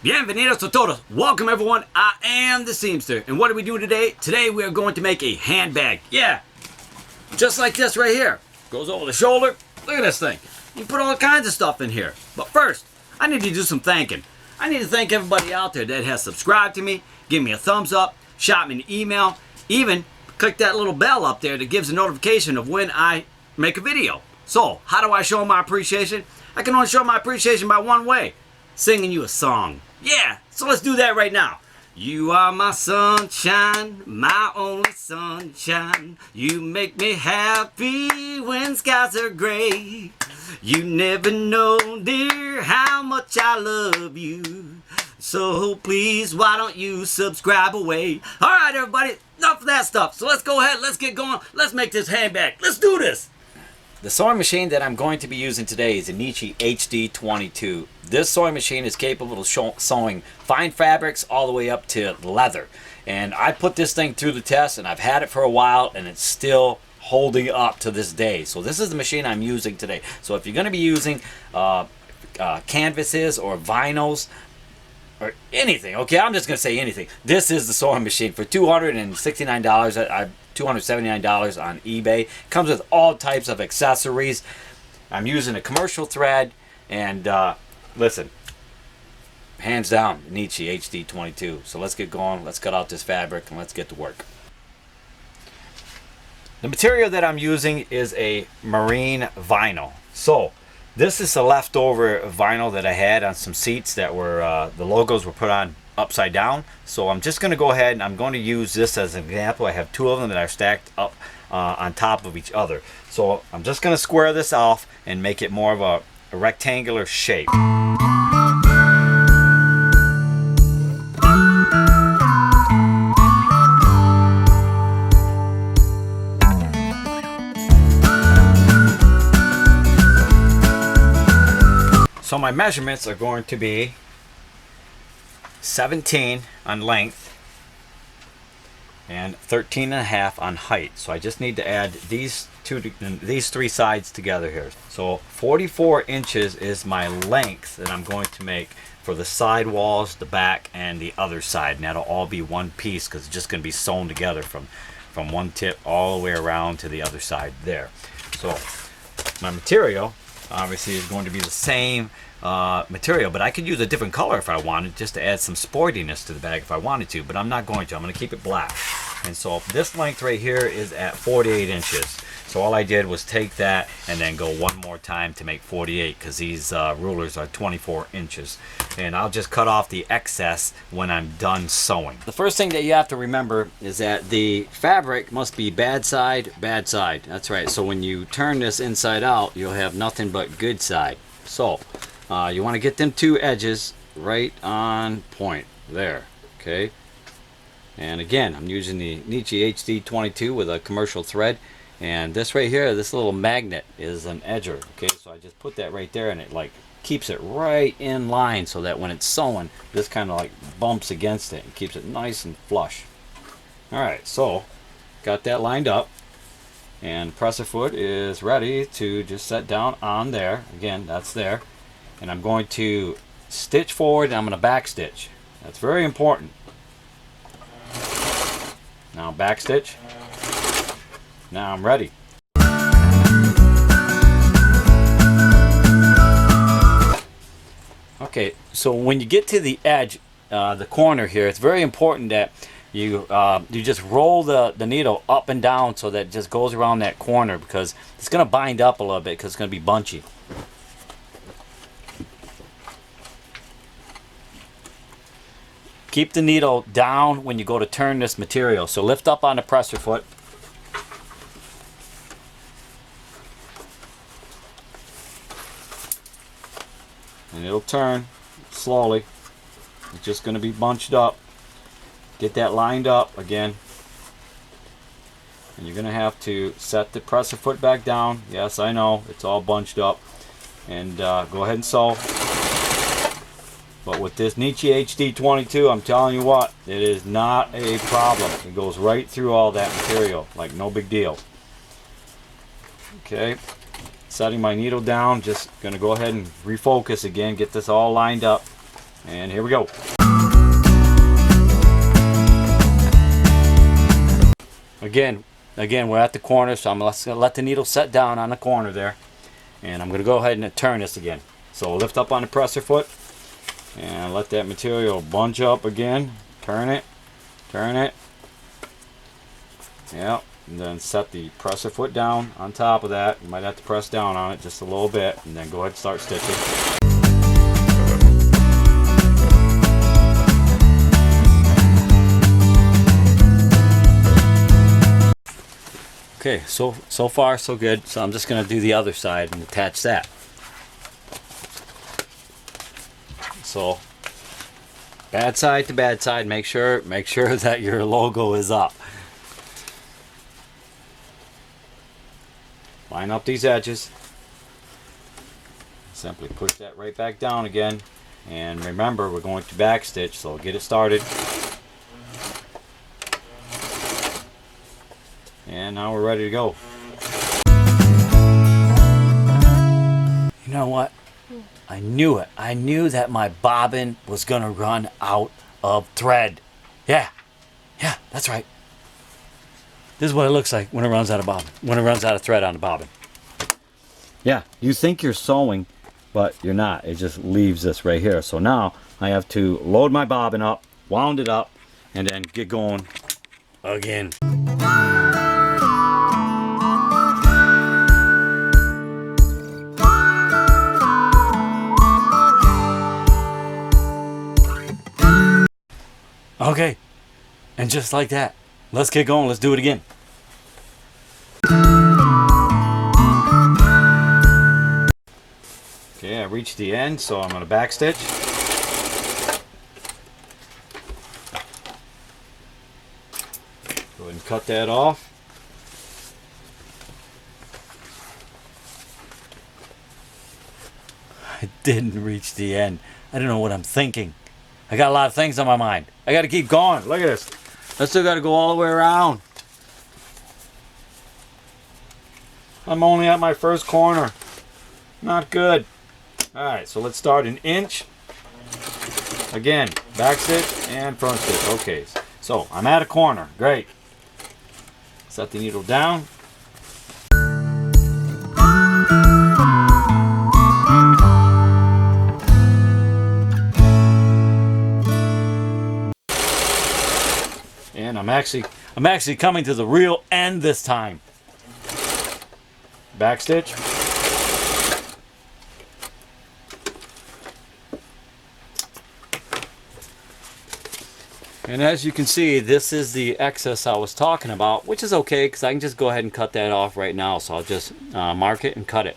Bienvenidos to Tote. Welcome everyone, I am the Seamster. And what are we doing today? Today we are going to make a handbag. Yeah, just like this right here. Goes over the shoulder. Look at this thing. You can put all kinds of stuff in here. But first, I need to do some thanking. I need to thank everybody out there that has subscribed to me, give me a thumbs up, shot me an email, even click that little bell up there that gives a notification of when I make a video. So, how do I show my appreciation? I can only show my appreciation by one way. Singing you a song. Yeah, so let's do that right now. You are my sunshine, my only sunshine. You make me happy when skies are gray. You never know, dear, how much I love you. So please, why don't you subscribe away? All right, everybody, enough of that stuff. So let's go ahead, let's get going. Let's make this handbag. Let's do this. The sewing machine that I'm going to be using today is a Necchi HD22. This sewing machine is capable of sewing fine fabrics all the way up to leather. And I put this thing through the test and I've had it for a while and it's still holding up to this day. So this is the machine I'm using today. So if you're going to be using canvases or vinyls or anything, okay, I'm just going to say anything. This is the sewing machine for $269. $279 on eBay. Comes with all types of accessories. I'm using a commercial thread, and listen, hands down, Necchi HD22. So let's get going. Let's cut out this fabric and let's get to work. The material that I'm using is a marine vinyl. So this is a leftover vinyl that I had on some seats that were the logos were put on upside down. So I'm just going to go ahead and I'm going to use this as an example. I have two of them that are stacked up on top of each other. So I'm just going to square this off and make it more of a rectangular shape. So my measurements are going to be 17 on length and 13.5 on height. So I just need to add these three sides together here. So 44 inches is my length that I'm going to make for the side walls, the back, and the other side. And that'll all be one piece because it's just going to be sewn together from one tip all the way around to the other side there. So my material obviously is going to be the same material, but I could use a different color if I wanted, just to add some sportiness to the bag if I wanted to, but I'm not going to. I'm going to keep it black. And so this length right here is at 48 inches. So all I did was take that and then go one more time to make 48 because these rulers are 24 inches. And I'll just cut off the excess when I'm done sewing. The first thing that you have to remember is that the fabric must be bad side, bad side. That's right. So when you turn this inside out, you'll have nothing but good side. So you want to get them two edges right on point there, okay? And again, I'm using the Necchi HD22 with a commercial thread, and this right here, this little magnet is an edger, okay? So I just put that right there and it like keeps it right in line so that when it's sewing, this kind of like bumps against it and keeps it nice and flush. Alright, so got that lined up, and presser foot is ready to just set down on there. Again, that's there. And I'm going to stitch forward and I'm going to back stitch. That's very important. Now back stitch. Now I'm ready. Okay, so when you get to the edge, the corner here, it's very important that you just roll the needle up and down so that it just goes around that corner, because it's going to bind up a little bit because it's going to be bunchy. Keep the needle down when you go to turn this material. So lift up on the presser foot. And it'll turn slowly. It's just going to be bunched up. Get that lined up again. And you're going to have to set the presser foot back down. Yes, I know, it's all bunched up. And go ahead and sew. But with this Necchi HD22, I'm telling you what, it is not a problem. It goes right through all that material, like no big deal. Okay, setting my needle down, just gonna go ahead and refocus again, get this all lined up, and here we go. Again, we're at the corner, so I'm gonna let the needle set down on the corner there, and I'm gonna go ahead and turn this again. So lift up on the presser foot, and let that material bunch up again. Turn it, yeah, and then set the presser foot down on top of that. You might have to press down on it just a little bit, and then go ahead and start stitching. Okay, so far so good. So I'm just going to do the other side and attach that. So bad side to bad side, make sure that your logo is up. Line up these edges. Simply push that right back down again. And remember, we're going to back stitch, so get it started. And now we're ready to go. You know what? I knew it. I knew that my bobbin was gonna run out of thread. Yeah, that's right. This is what it looks like when it runs out of bobbin. When it runs out of thread on the bobbin. Yeah, you think you're sewing, but you're not. It just leaves this right here. So now I have to load my bobbin up, wound it up, and then get going again. Okay, and just like that, let's get going. Let's do it again. Okay, I reached the end, so I'm going to back stitch. Go ahead and cut that off. I didn't reach the end. I don't know what I'm thinking. I got a lot of things on my mind. I got to keep going. Look at this. I still got to go all the way around. I'm only at my first corner. Not good. Alright, so let's start an inch. Again, back stitch and front stitch. Okay, so I'm at a corner. Great. Set the needle down. And I'm actually coming to the real end this time. Back stitch. And as you can see, this is the excess I was talking about, which is okay because I can just go ahead and cut that off right now. So I'll just mark it and cut it.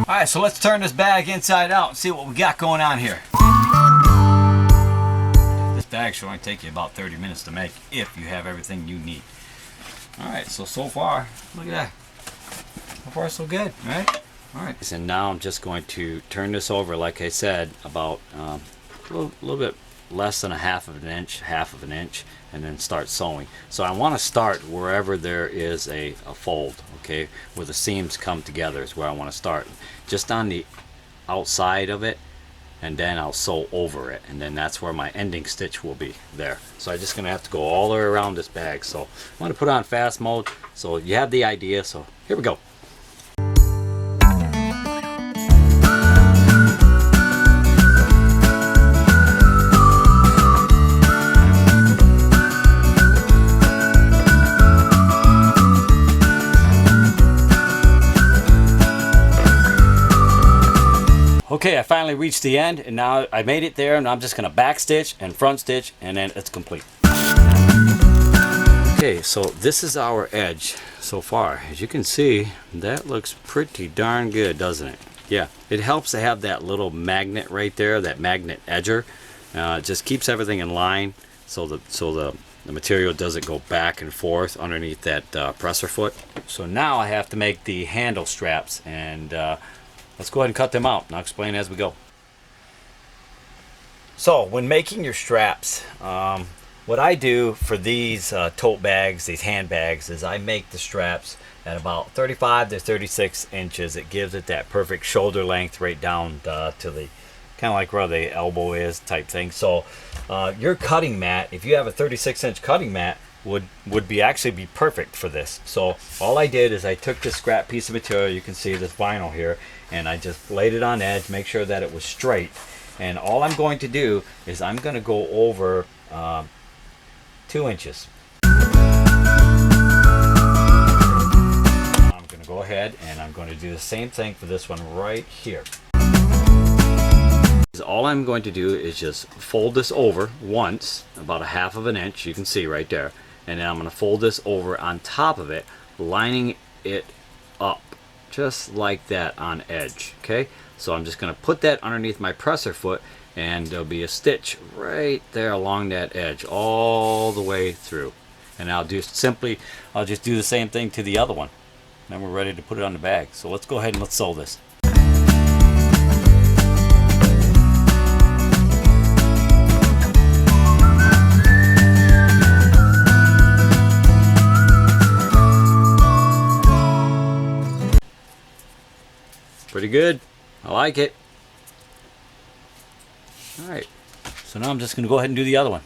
Alright, so let's turn this bag inside out and see what we got going on here. This bag should only take you about 30 minutes to make if you have everything you need. Alright, so far, look at that. So far so good, right? Alright, and now I'm just going to turn this over, like I said, about a little bit less than a half of an inch, and then start sewing. So I want to start wherever there is a fold, okay, where the seams come together is where I want to start. Just on the outside of it, and then I'll sew over it, and then that's where my ending stitch will be there. So I'm just going to have to go all the way around this bag. So I'm going to put on fast mode so you have the idea. So here we go. Okay, I finally reached the end, and now I made it there, and I'm just going to back stitch and front stitch, and then it's complete. Okay, so this is our edge so far. As you can see, that looks pretty darn good, doesn't it? Yeah, it helps to have that little magnet right there, that magnet edger. It just keeps everything in line, so the the material doesn't go back and forth underneath that presser foot. So now I have to make the handle straps, and let's go ahead and cut them out, and I'll explain as we go. So when making your straps, what I do for these tote bags, these handbags, is I make the straps at about 35 to 36 inches. It gives it that perfect shoulder length right down to the kind of like where the elbow is type thing. So your cutting mat, if you have a 36-inch cutting mat, would be actually be perfect for this. So all I did is I took this scrap piece of material, you can see this vinyl here, and I just laid it on edge, make sure that it was straight. And all I'm going to do is I'm going to go over 2 inches. I'm going to go ahead and I'm going to do the same thing for this one right here. All I'm going to do is just fold this over once, about a 1/2 inch, you can see right there, and then I'm going to fold this over on top of it, lining it up just like that on edge. Okay, so I'm just going to put that underneath my presser foot, and there'll be a stitch right there along that edge all the way through. And I'll just do the same thing to the other one. Then we're ready to put it on the bag. So let's go ahead and let's sew this. Pretty good. I like it. Alright, so now I'm just going to go ahead and do the other one.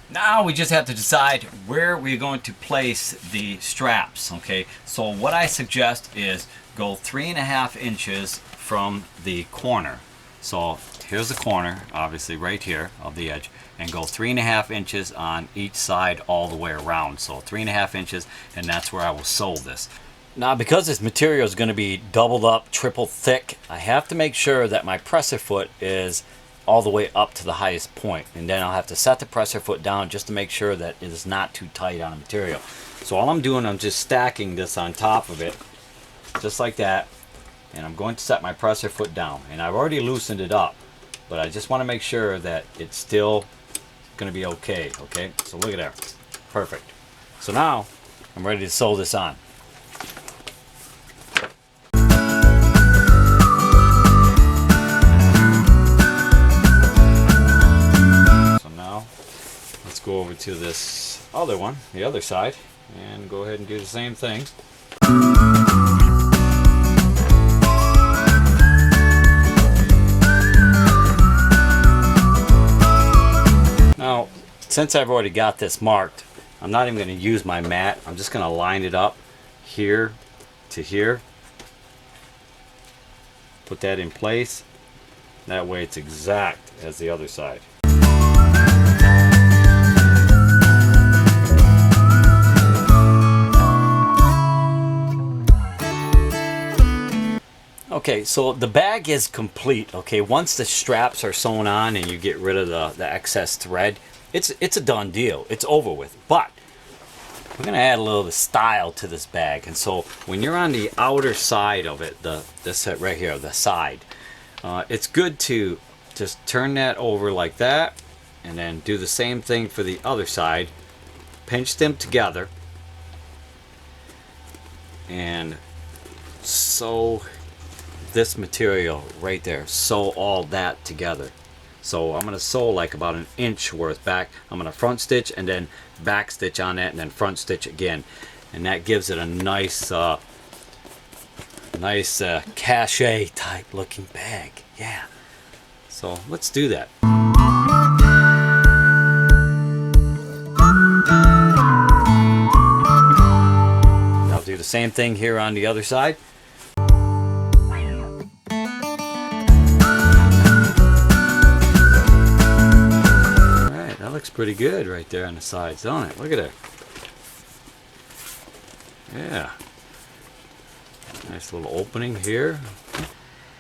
Now we just have to decide where we're going to place the straps. Okay, so what I suggest is go 3.5 inches from the corner. So here's the corner, obviously right here of the edge, and go 3.5 inches on each side all the way around. So 3.5 inches, and that's where I will sew this. Now, because this material is going to be doubled up, triple thick, I have to make sure that my presser foot is all the way up to the highest point, and then I'll have to set the presser foot down just to make sure that it is not too tight on the material. So all I'm doing, I'm just stacking this on top of it just like that, and I'm going to set my presser foot down, and I've already loosened it up, but I just want to make sure that it's still going to be okay. Okay, so look at that, perfect. So now I'm ready to sew this on. Go over to this other one, the other side, and go ahead and do the same thing. Now, since I've already got this marked, I'm not even going to use my mat. I'm just going to line it up here to here. Put that in place. That way it's exact as the other side. Okay, so the bag is complete. Okay, once the straps are sewn on and you get rid of the excess thread, it's a done deal. It's over with. But we're gonna add a little bit of style to this bag, and so when you're on the outer side of it, this right here, the side, it's good to just turn that over like that, and then do the same thing for the other side. Pinch them together and sew this material right there, sew all that together. So I'm going to sew like about 1 inch worth back. I'm going to front stitch and then back stitch on that, and then front stitch again, and that gives it a nice cachet type looking bag. Yeah, so let's do that. I'll do the same thing here on the other side. Looks pretty good right there on the sides, don't it? Look at it. Yeah. Nice little opening here.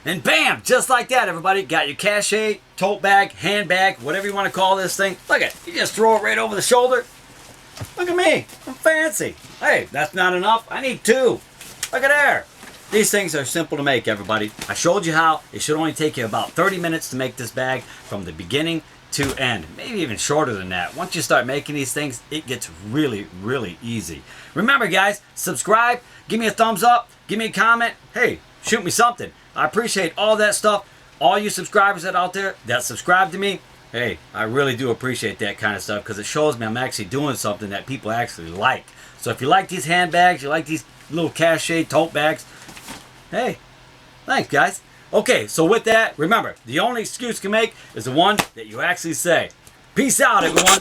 And bam! Just like that, everybody. Got your cachet, tote bag, handbag, whatever you want to call this thing. Look at it. You just throw it right over the shoulder. Look at me. I'm fancy. Hey, that's not enough. I need 2. Look at there. These things are simple to make, everybody. I showed you how. It should only take you about 30 minutes to make this bag from the beginning to end. Maybe even shorter than that. Once you start making these things, it gets really, really easy. Remember, guys, subscribe, give me a thumbs up, give me a comment. Hey, shoot me something. I appreciate all that stuff. All you subscribers that out there that subscribe to me, hey, I really do appreciate that kind of stuff because it shows me I'm actually doing something that people actually like. So if you like these handbags, you like these little cachet tote bags, hey, thanks, guys. Okay, so with that, remember, the only excuse you can make is the one that you actually say. Peace out, everyone.